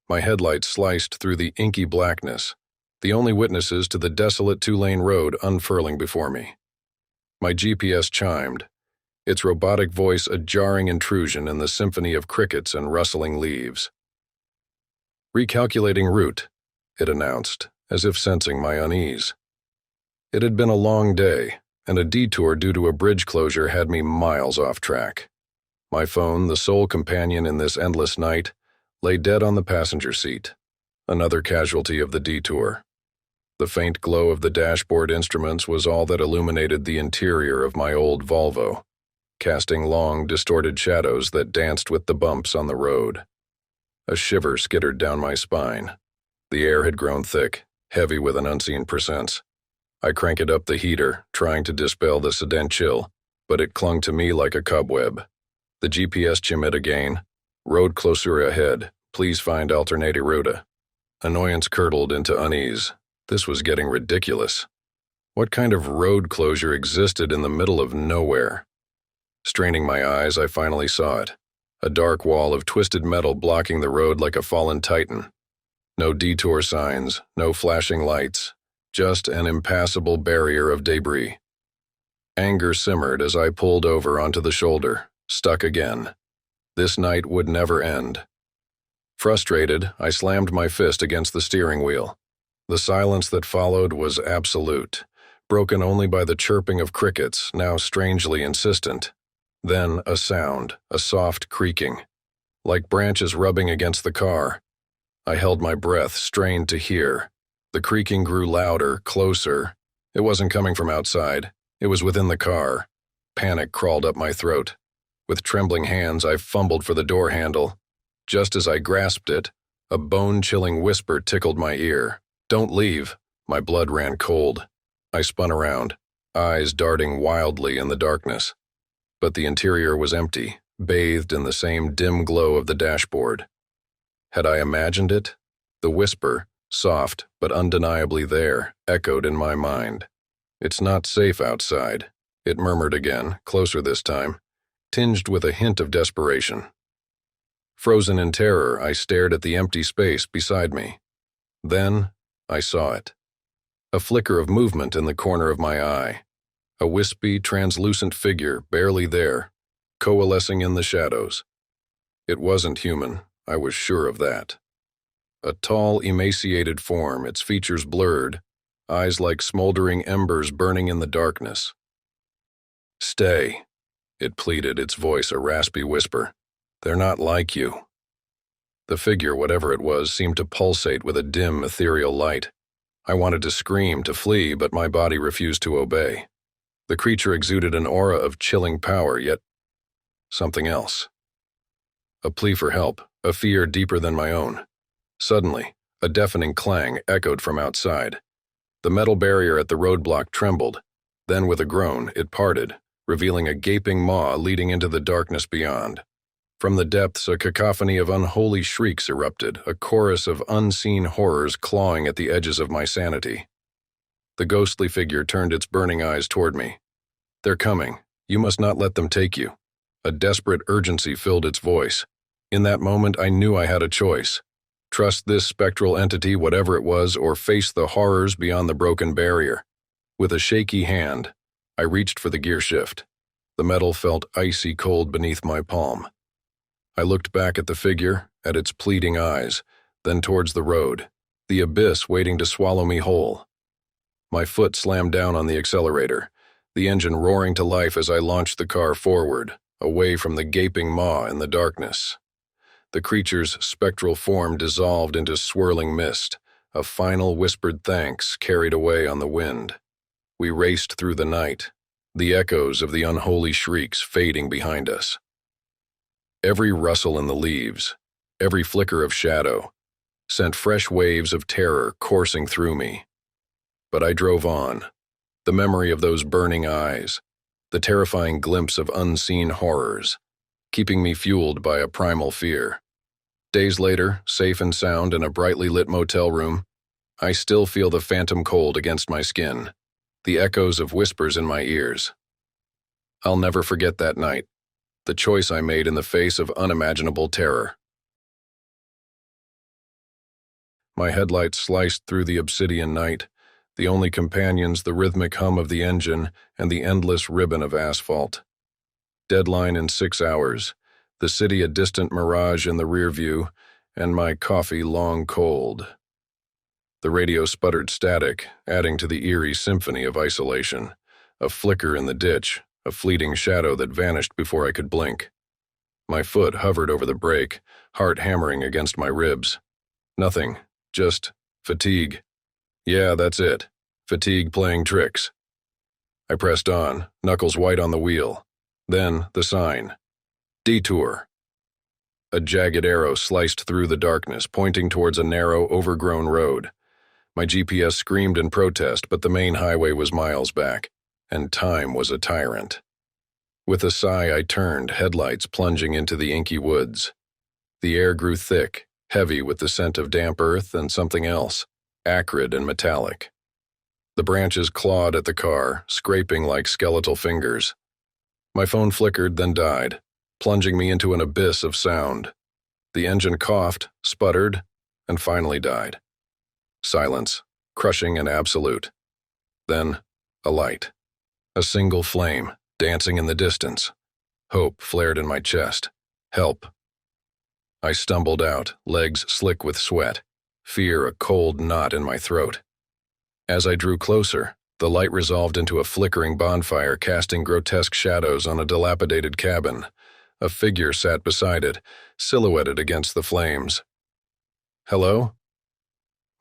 my headlights sliced through the inky blackness, the only witnesses to the desolate two-lane road unfurling before me. My GPS chimed, its robotic voice a jarring intrusion in the symphony of crickets and rustling leaves. "Recalculating route," it announced, as if sensing my unease. It had been a long day, and a detour due to a bridge closure had me miles off track. My phone, the sole companion in this endless night, lay dead on the passenger seat, another casualty of the detour. The faint glow of the dashboard instruments was all that illuminated the interior of my old Volvo, casting long, distorted shadows that danced with the bumps on the road. A shiver skittered down my spine. The air had grown thick, heavy with an unseen presence. I cranked up the heater, trying to dispel the sedan chill, but it clung to me like a cobweb. The GPS chimed again. "Road closer ahead. Please find alternate route." Annoyance curdled into unease. This was getting ridiculous. What kind of road closure existed in the middle of nowhere? Straining my eyes, I finally saw it. A dark wall of twisted metal blocking the road like a fallen titan. No detour signs, no flashing lights, just an impassable barrier of debris. Anger simmered as I pulled over onto the shoulder, stuck again. This night would never end. Frustrated, I slammed my fist against the steering wheel. The silence that followed was absolute, broken only by the chirping of crickets, now strangely insistent. Then a sound, a soft creaking, like branches rubbing against the car. I held my breath, strained to hear. The creaking grew louder, closer. It wasn't coming from outside. It was within the car. Panic crawled up my throat. With trembling hands, I fumbled for the door handle. Just as I grasped it, a bone-chilling whisper tickled my ear. "Don't leave." My blood ran cold. I spun around, eyes darting wildly in the darkness. But the interior was empty, bathed in the same dim glow of the dashboard. Had I imagined it? The whisper, soft but undeniably there, echoed in my mind. "It's not safe outside," it murmured again, closer this time, tinged with a hint of desperation. Frozen in terror, I stared at the empty space beside me. Then I saw it. A flicker of movement in the corner of my eye. A wispy, translucent figure, barely there, coalescing in the shadows. It wasn't human, I was sure of that. A tall, emaciated form, its features blurred, eyes like smoldering embers burning in the darkness. "Stay," it pleaded, its voice a raspy whisper. "They're not like you." The figure, whatever it was, seemed to pulsate with a dim, ethereal light. I wanted to scream, to flee, but my body refused to obey. The creature exuded an aura of chilling power, yet something else. A plea for help, a fear deeper than my own. Suddenly, a deafening clang echoed from outside. The metal barrier at the roadblock trembled. Then, with a groan, it parted, revealing a gaping maw leading into the darkness beyond. From the depths, a cacophony of unholy shrieks erupted, a chorus of unseen horrors clawing at the edges of my sanity. The ghostly figure turned its burning eyes toward me. "They're coming. You must not let them take you." A desperate urgency filled its voice. In that moment, I knew I had a choice. Trust this spectral entity, whatever it was, or face the horrors beyond the broken barrier. With a shaky hand, I reached for the gear shift. The metal felt icy cold beneath my palm. I looked back at the figure, at its pleading eyes, then towards the road, the abyss waiting to swallow me whole. My foot slammed down on the accelerator, the engine roaring to life as I launched the car forward, away from the gaping maw in the darkness. The creature's spectral form dissolved into swirling mist, a final whispered thanks carried away on the wind. We raced through the night, the echoes of the unholy shrieks fading behind us. Every rustle in the leaves, every flicker of shadow, sent fresh waves of terror coursing through me. But I drove on, the memory of those burning eyes, the terrifying glimpse of unseen horrors, keeping me fueled by a primal fear. Days later, safe and sound in a brightly lit motel room, I still feel the phantom cold against my skin, the echoes of whispers in my ears. I'll never forget that night, the choice I made in the face of unimaginable terror. my headlights sliced through the obsidian night, the only companions the rhythmic hum of the engine and the endless ribbon of asphalt. Deadline in 6 hours, the city a distant mirage in the rear view, and my coffee long cold. The radio sputtered static, adding to the eerie symphony of isolation. A flicker in the ditch, a fleeting shadow that vanished before I could blink. My foot hovered over the brake, heart hammering against my ribs. Nothing, just fatigue. Yeah, that's it. Fatigue playing tricks. I pressed on, knuckles white on the wheel. Then the sign. Detour. A jagged arrow sliced through the darkness, pointing towards a narrow, overgrown road. My GPS screamed in protest, but the main highway was miles back, and time was a tyrant. With a sigh, I turned, headlights plunging into the inky woods. The air grew thick, heavy with the scent of damp earth and something else, acrid and metallic. The branches clawed at the car, scraping like skeletal fingers. My phone flickered, then died, plunging me into an abyss of sound. The engine coughed, sputtered, and finally died. Silence, crushing and absolute. Then, a light. A single flame, dancing in the distance. Hope flared in my chest. Help. I stumbled out, legs slick with sweat, fear a cold knot in my throat. As I drew closer, the light resolved into a flickering bonfire casting grotesque shadows on a dilapidated cabin. A figure sat beside it, silhouetted against the flames. Hello?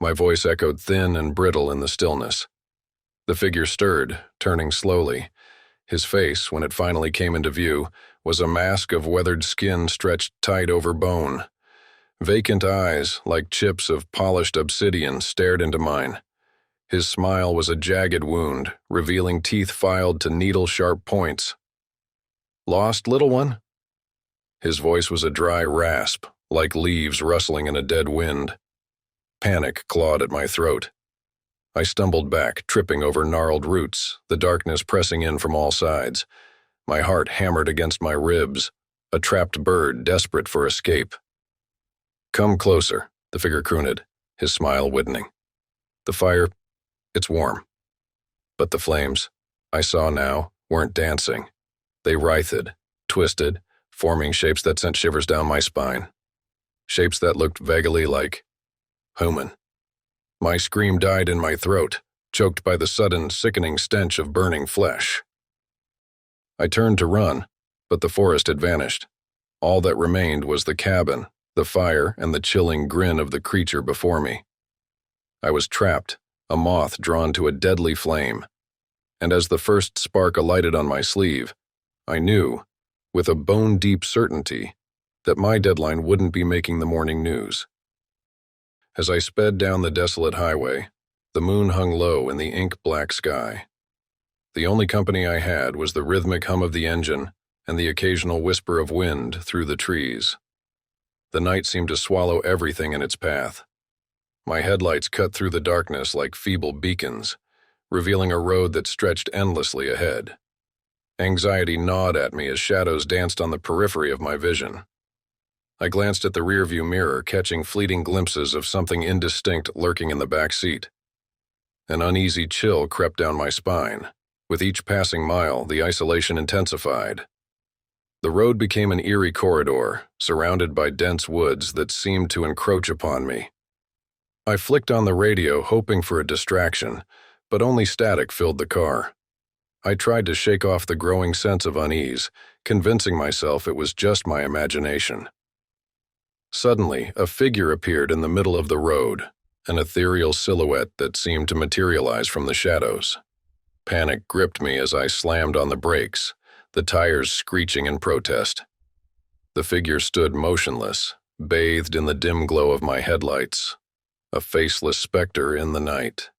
My voice echoed thin and brittle in the stillness. The figure stirred, turning slowly. His face, when it finally came into view, was a mask of weathered skin stretched tight over bone. Vacant eyes, like chips of polished obsidian, stared into mine. His smile was a jagged wound, revealing teeth filed to needle-sharp points. Lost, little one? His voice was a dry rasp, like leaves rustling in a dead wind. Panic clawed at my throat. I stumbled back, tripping over gnarled roots, the darkness pressing in from all sides. My heart hammered against my ribs, a trapped bird desperate for escape. Come closer, the figure crooned, his smile widening. The fire, it's warm. But the flames, I saw now, weren't dancing. They writhed, twisted, forming shapes that sent shivers down my spine. Shapes that looked vaguely like human. My scream died in my throat, choked by the sudden, sickening stench of burning flesh. I turned to run, but the forest had vanished. All that remained was the cabin, the fire, and the chilling grin of the creature before me. I was trapped, a moth drawn to a deadly flame. And as the first spark alighted on my sleeve, I knew, with a bone-deep certainty, that my deadline wouldn't be making the morning news. As I sped down the desolate highway, the moon hung low in the ink-black sky. The only company I had was the rhythmic hum of the engine and the occasional whisper of wind through the trees. The night seemed to swallow everything in its path. My headlights cut through the darkness like feeble beacons, revealing a road that stretched endlessly ahead. Anxiety gnawed at me as shadows danced on the periphery of my vision. I glanced at the rearview mirror, catching fleeting glimpses of something indistinct lurking in the back seat. An uneasy chill crept down my spine. With each passing mile, the isolation intensified. The road became an eerie corridor, surrounded by dense woods that seemed to encroach upon me. I flicked on the radio, hoping for a distraction, but only static filled the car. I tried to shake off the growing sense of unease, convincing myself it was just my imagination. Suddenly, a figure appeared in the middle of the road, an ethereal silhouette that seemed to materialize from the shadows. Panic gripped me as I slammed on the brakes, the tires screeching in protest. The figure stood motionless, bathed in the dim glow of my headlights, a faceless specter in the night.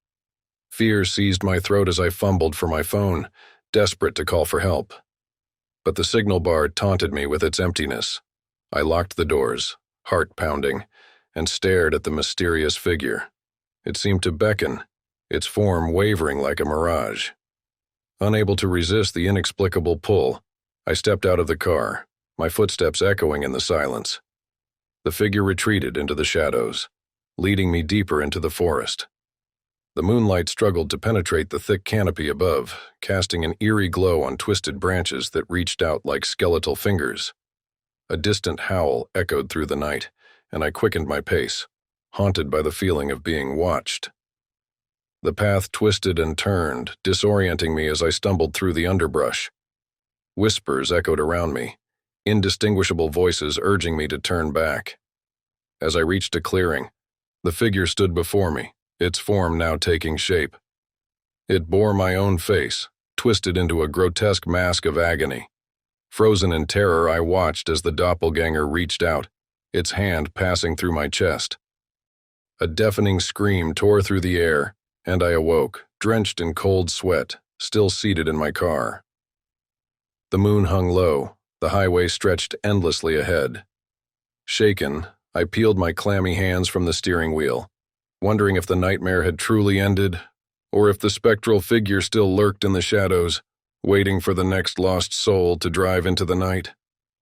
Fear seized my throat as I fumbled for my phone, desperate to call for help. But the signal bar taunted me with its emptiness. I locked the doors, heart pounding, and stared at the mysterious figure. It seemed to beckon, its form wavering like a mirage. Unable to resist the inexplicable pull, I stepped out of the car, my footsteps echoing in the silence. The figure retreated into the shadows. leading me deeper into the forest. The moonlight struggled to penetrate the thick canopy above, casting an eerie glow on twisted branches that reached out like skeletal fingers. A distant howl echoed through the night, and I quickened my pace, haunted by the feeling of being watched. The path twisted and turned, disorienting me as I stumbled through the underbrush. Whispers echoed around me, indistinguishable voices urging me to turn back. As I reached a clearing, the figure stood before me, its form now taking shape. It bore my own face, twisted into a grotesque mask of agony. Frozen in terror, I watched as the doppelganger reached out, its hand passing through my chest. A deafening scream tore through the air, and I awoke, drenched in cold sweat, still seated in my car. The moon hung low, the highway stretched endlessly ahead. Shaken, I peeled my clammy hands from the steering wheel, wondering if the nightmare had truly ended, or if the spectral figure still lurked in the shadows, waiting for the next lost soul to drive into the night.